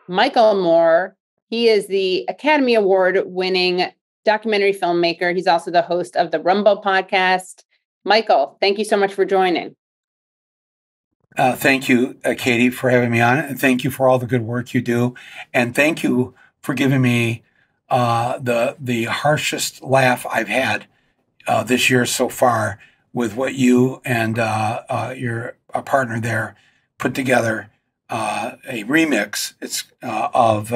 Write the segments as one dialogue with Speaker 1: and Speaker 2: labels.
Speaker 1: Michael Moore, he is the Academy Award-winning documentary filmmaker. He's also the host of the Rumble podcast. Michael, thank you so much for joining.
Speaker 2: Thank you, Katie, for having me on, and thank you for all the good work you do, and thank you for giving me the harshest laugh I've had this year so far with what you and your partner there put together, a remix. It's of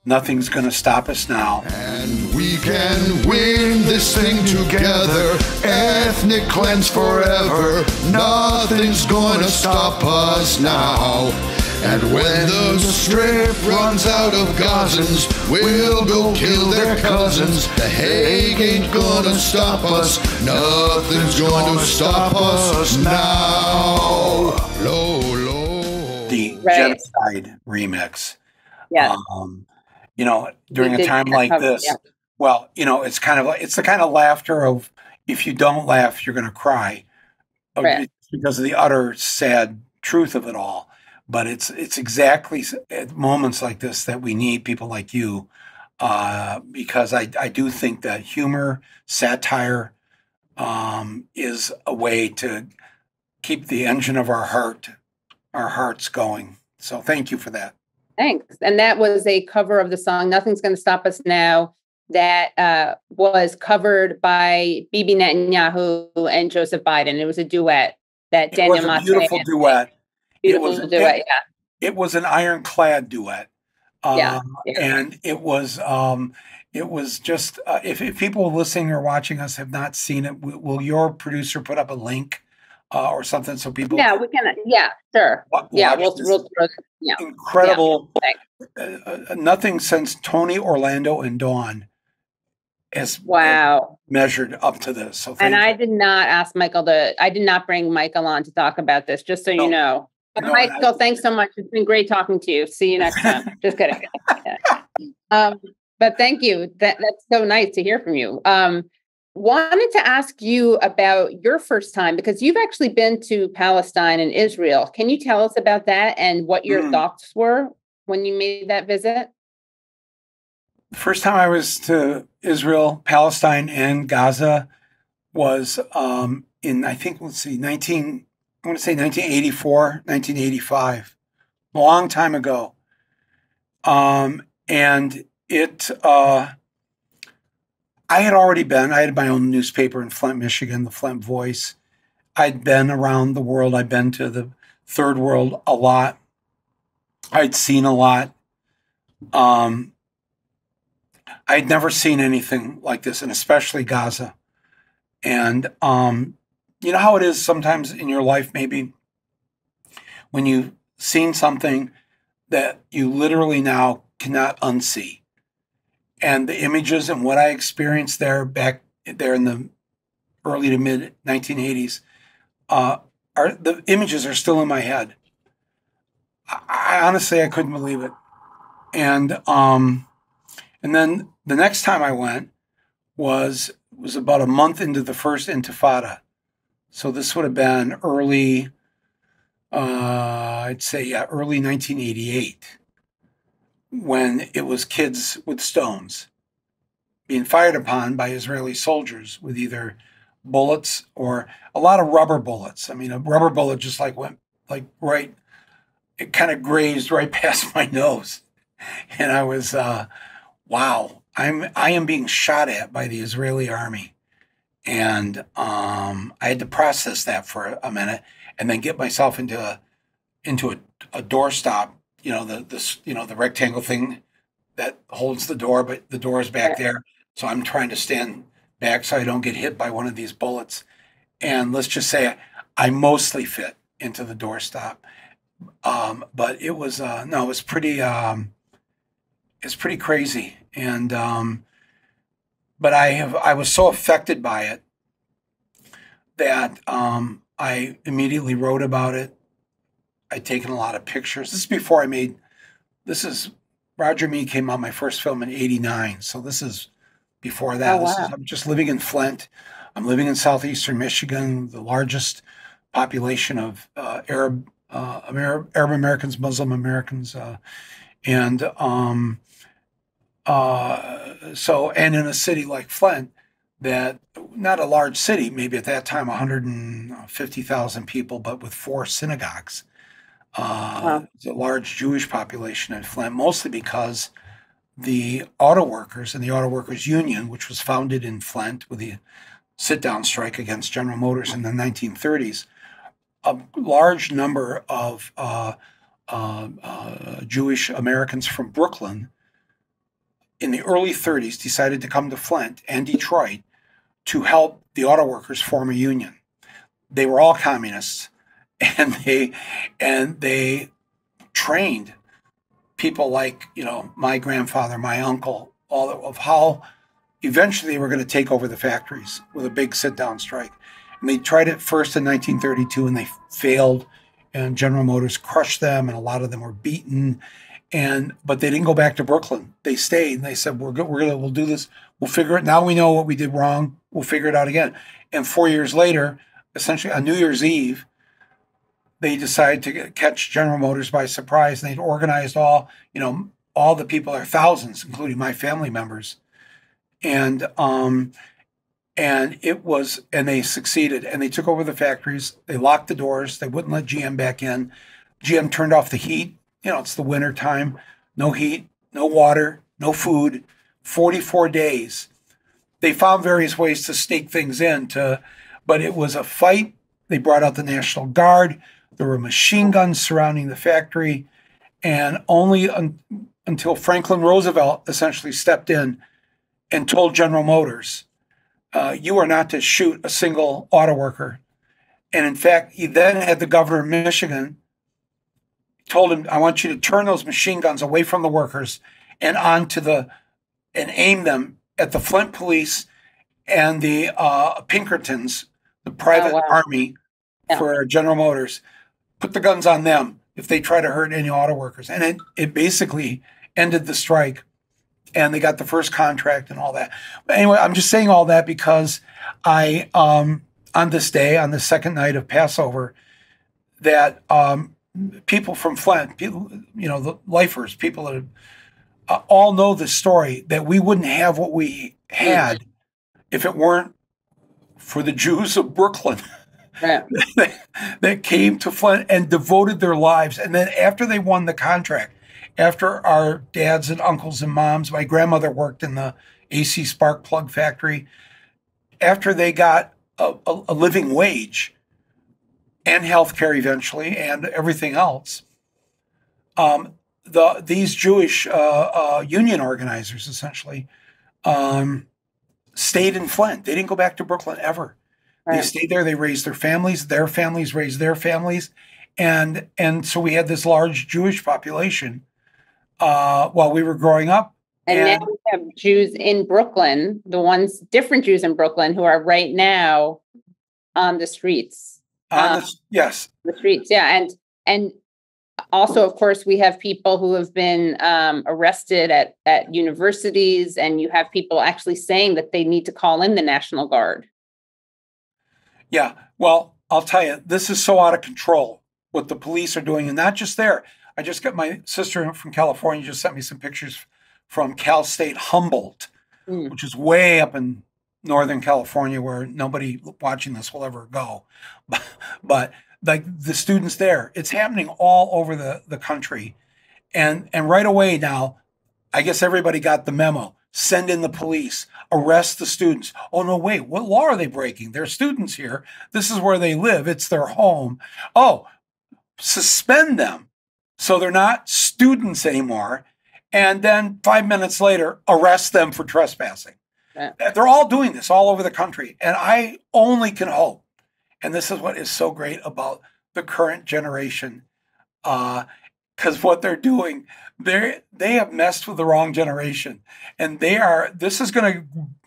Speaker 2: Nothing's Gonna Stop Us Now.
Speaker 3: And we can win this thing together, ethnic cleanse forever. Nothing's gonna stop us now. And when the strip runs out of Gazans, we'll go kill their cousins. The Hague ain't gonna stop us. Nothing's gonna stop us now.
Speaker 2: The Genocide remix.
Speaker 1: Yeah.
Speaker 2: You know, during a time like this, yeah. Well, you know, it's the kind of laughter of, if you don't laugh, you're going to cry, right, because of the utter sad truth of it all. But it's exactly at moments like this that we need people like you, because I do think that humor, satire, is a way to keep the engine of our hearts going. So thank you for that.
Speaker 1: Thanks. And that was a cover of the song Nothing's Gonna Stop Us Now that was covered by Bibi Netanyahu and Joseph Biden. It was a duet that Daniel Maté.
Speaker 2: Beautiful duet.
Speaker 1: Beautiful duet, yeah.
Speaker 2: It was an ironclad duet.
Speaker 1: Yeah.
Speaker 2: And it was just, if people listening or watching us have not seen it, will your producer put up a link or something so people?
Speaker 1: Yeah, we can. Yeah, sure. Yeah, we'll yeah.
Speaker 2: Incredible. Yeah. Nothing since Tony, Orlando, and Dawn has measured up to this. So I
Speaker 1: did not ask Michael I did not bring Michael on to talk about this, just so you know. But Michael, thanks so much. It's been great talking to you. See you next time. Just kidding. But thank you. That's so nice to hear from you. Wanted to ask you about your first time, because you've actually been to Palestine and Israel. Can you tell us about that and what your thoughts were when you made that visit?
Speaker 2: The first time I was to Israel, Palestine, and Gaza was in, I think, I want to say 1984, 1985, a long time ago. And it... I had already been. I had my own newspaper in Flint, Michigan, the Flint Voice. I'd been around the world. I'd been to the third world a lot. I'd seen a lot. I'd never seen anything like this, and especially Gaza. And you know how it is sometimes in your life, maybe, when you've seen something that you literally now cannot unsee. And the images and what I experienced back there in the early to mid 1980s, the images are still in my head. I honestly, I couldn't believe it. And then the next time I went was about a month into the first Intifada. So this would have been early, I'd say, early 1988. When it was kids with stones being fired upon by Israeli soldiers with either bullets or a lot of rubber bullets. I mean, a rubber bullet just went right, it kind of grazed right past my nose. And I was, wow, I am being shot at by the Israeli army. And I had to process that for a minute and then get myself into a doorstop. You know, the rectangle thing that holds the door, but the door is back there. So I'm trying to stand back so I don't get hit by one of these bullets. And let's just say I mostly fit into the doorstop. But it was, it was pretty, it's pretty crazy. And, but I was so affected by it that I immediately wrote about it. I'd taken a lot of pictures. This is before Roger Me came out, my first film in 89. So this is before that.
Speaker 1: Oh, wow.
Speaker 2: I'm just living in Flint. I'm living in southeastern Michigan, the largest population of Arab Americans, Muslim Americans, and in a city like Flint, that not a large city, maybe at that time 150,000 people, but with 4 synagogues.
Speaker 1: Wow.
Speaker 2: It's a large Jewish population in Flint, mostly because the auto workers and the Auto Workers Union, which was founded in Flint with the sit-down strike against General Motors in the 1930s, a large number of Jewish Americans from Brooklyn in the early 30s decided to come to Flint and Detroit to help the auto workers form a union. They were all communists, and they trained people like, my grandfather, my uncle, all of how eventually they were going to take over the factories with a big sit-down strike. And they tried it first in 1932, and they failed, and General Motors crushed them, and a lot of them were beaten. But they didn't go back to Brooklyn. They stayed, and they said, we'll do this. We'll figure it. Now we know what we did wrong. We'll figure it out again. And 4 years later, essentially on New Year's Eve, they decided to catch General Motors by surprise. And they'd organized all the people, there are thousands, including my family members. And they succeeded, and they took over the factories. They locked the doors. They wouldn't let GM back in. GM turned off the heat. It's the winter time. No heat, no water, no food. 44 days. They found various ways to sneak things in, but it was a fight. They brought out the National Guard. There were machine guns surrounding the factory, and only until Franklin Roosevelt essentially stepped in and told General Motors, you are not to shoot a single auto worker. And in fact, he then had the governor of Michigan told him, I want you to turn those machine guns away from the workers and and aim them at the Flint police and the Pinkertons, the private army for General Motors. Put the guns on them if they try to hurt any auto workers. And it basically ended the strike, and they got the first contract and all that. But anyway, I'm just saying all that because I, on this day, on the second night of Passover, that people from Flint, people, the lifers, people that all know the story, that we wouldn't have what we had if it weren't for the Jews of Brooklyn.
Speaker 1: Right.
Speaker 2: that came to Flint and devoted their lives. And then after they won the contract, after our dads and uncles and moms, my grandmother worked in the AC spark plug factory. After they got a living wage and health care eventually and everything else, these Jewish union organizers essentially stayed in Flint. They didn't go back to Brooklyn ever. Right. They stayed there. They raised their families raised their families. And so we had this large Jewish population while we were growing up.
Speaker 1: And now we have Jews in Brooklyn, different Jews in Brooklyn who are right now on the streets.
Speaker 2: Yes.
Speaker 1: The streets, yeah. And also, of course, we have people who have been arrested at universities, and you have people actually saying that they need to call in the National Guard.
Speaker 2: Yeah, well, I'll tell you, this is so out of control what the police are doing, and not just there. I just got my sister from California just sent me some pictures from Cal State Humboldt, which is way up in Northern California where nobody watching this will ever go. But like the students there, it's happening all over the country. And right away now, I guess everybody got the memo. Send in the police, arrest the students. Oh, no, wait, what law are they breaking? They're students here. This is where they live. It's their home. Oh, suspend them so they're not students anymore. And then 5 minutes later, arrest them for trespassing. Yeah. They're all doing this all over the country. And I only can hope, and this is what is so great about the current generation, because what they're doing, they have messed with the wrong generation. And this is going to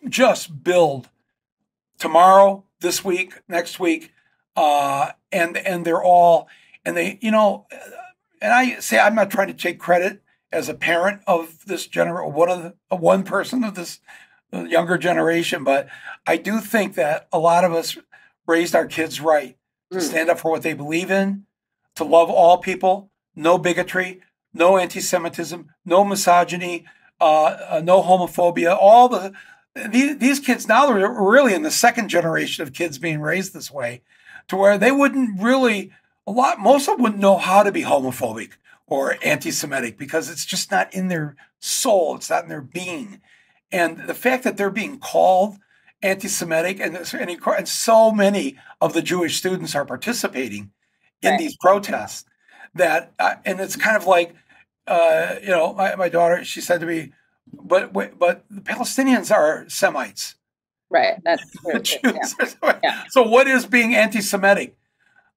Speaker 2: just build tomorrow, this week, next week. And they're all, and they, and I say, I'm not trying to take credit as a parent of this one person of this younger generation, but I do think that a lot of us raised our kids right to stand up for what they believe in, to love all people, no bigotry, no anti-Semitism, no misogyny, no homophobia. These kids now are really in the second generation of kids being raised this way, to where they wouldn't really, most of them wouldn't know how to be homophobic or anti-Semitic because it's just not in their soul. It's not in their being. And the fact that they're being called anti-Semitic and so many of the Jewish students are participating in these protests that, and it's kind of like, my daughter, she said to me, but the Palestinians are Semites.
Speaker 1: Right. That's
Speaker 2: the Jews are Semites. Yeah. So what is being anti-Semitic?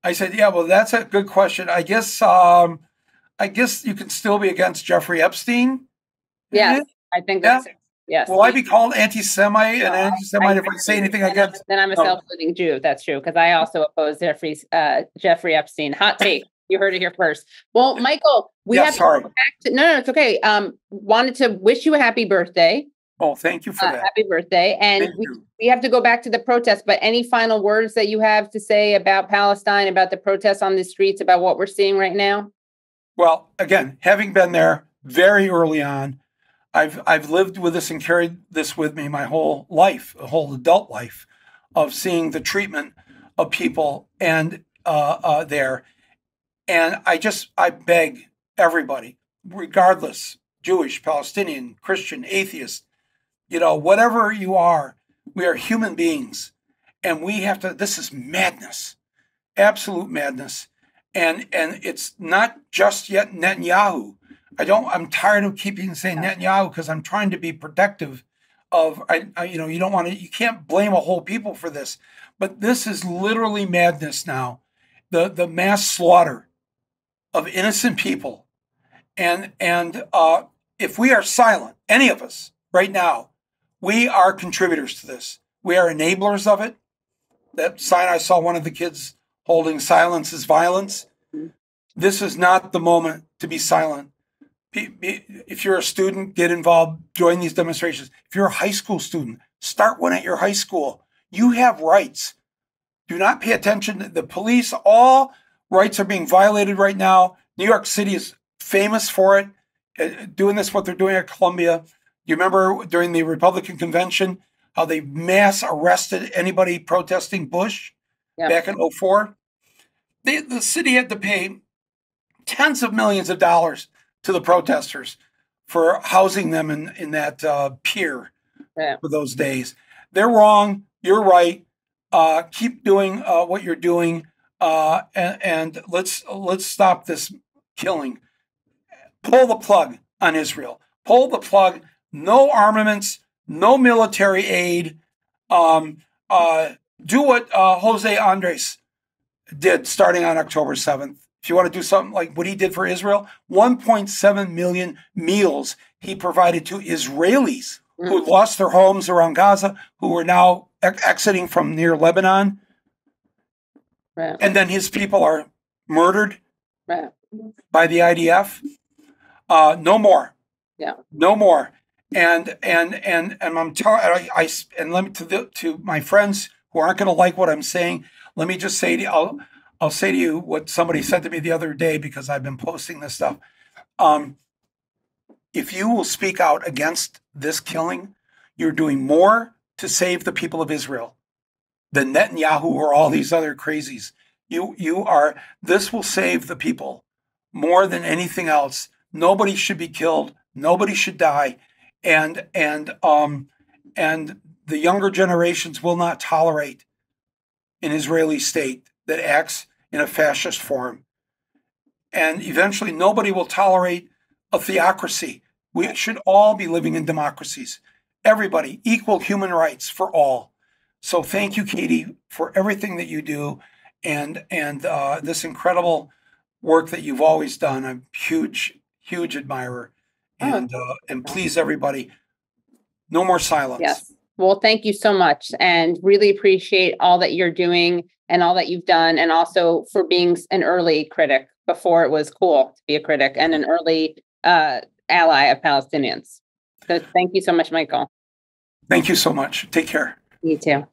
Speaker 2: I said, yeah, well, that's a good question. I guess you can still be against Jeffrey Epstein.
Speaker 1: Yes, I think that's yes.
Speaker 2: Will I be called anti-Semite and anti-Semite if I say anything against?
Speaker 1: Then I'm a self-hating Jew. That's true, because I also oppose Jeffrey Epstein. Hot take. You heard it here first. Well, Michael, we have to go back to, no, it's okay. Wanted to wish you a happy birthday.
Speaker 2: Oh, thank you for that.
Speaker 1: Happy birthday. And we have to go back to the protest, but any final words that you have to say about Palestine, about the protests on the streets, about what we're seeing right now?
Speaker 2: Well, again, having been there very early on, I've lived with this and carried this with me my whole life, a whole adult life, of seeing the treatment of people and there. And I beg everybody, regardless, Jewish, Palestinian, Christian, atheist, whatever you are, we are human beings. And we have to, this is madness, absolute madness. And it's not just yet Netanyahu. I'm tired of keeping saying Netanyahu because I'm trying to be protective of, you can't blame a whole people for this, but this is literally madness now. The mass slaughter of innocent people. And if we are silent, any of us right now, we are contributors to this. We are enablers of it. That sign I saw one of the kids holding, silence is violence. This is not the moment to be silent. If you're a student, get involved, join these demonstrations. If you're a high school student, start one at your high school. You have rights. Do not pay attention. The police, all rights are being violated right now. New York City is famous for it, doing this, what they're doing at Columbia. You remember during the Republican convention, how they mass arrested anybody protesting Bush back in 2004? The city had to pay tens of millions of dollars to the protesters for housing them in that pier for those days. They're wrong. You're right. Keep doing what you're doing, and let's stop this killing. Pull the plug on Israel. Pull the plug. No armaments. No military aid. Do what Jose Andres did starting on October 7th. If you want to do something like what he did for Israel, 1.7 million meals he provided to Israelis who lost their homes around Gaza, who were now exiting from near Lebanon. Right. And then his people are murdered by the IDF. No more. Yeah. No more. And I'm telling let me to my friends who aren't going to like what I'm saying. Let me just say to you, I'll say to you what somebody said to me the other day, because I've been posting this stuff. If you will speak out against this killing, you're doing more to save the people of Israel than Netanyahu or all these other crazies. This will save the people more than anything else. Nobody should be killed. Nobody should die. And the younger generations will not tolerate an Israeli state that acts in a fascist form. And eventually nobody will tolerate a theocracy. We should all be living in democracies. Everybody, equal human rights for all. So thank you, Katie, for everything that you do and this incredible work that you've always done. I'm huge admirer. And please, everybody, no more silence.
Speaker 1: Yes. Well, thank you so much, and really appreciate all that you're doing and all that you've done, and also for being an early critic before it was cool to be a critic, and an early ally of Palestinians. So thank you so much, Michael.
Speaker 2: Thank you so much. Take care.
Speaker 1: You too.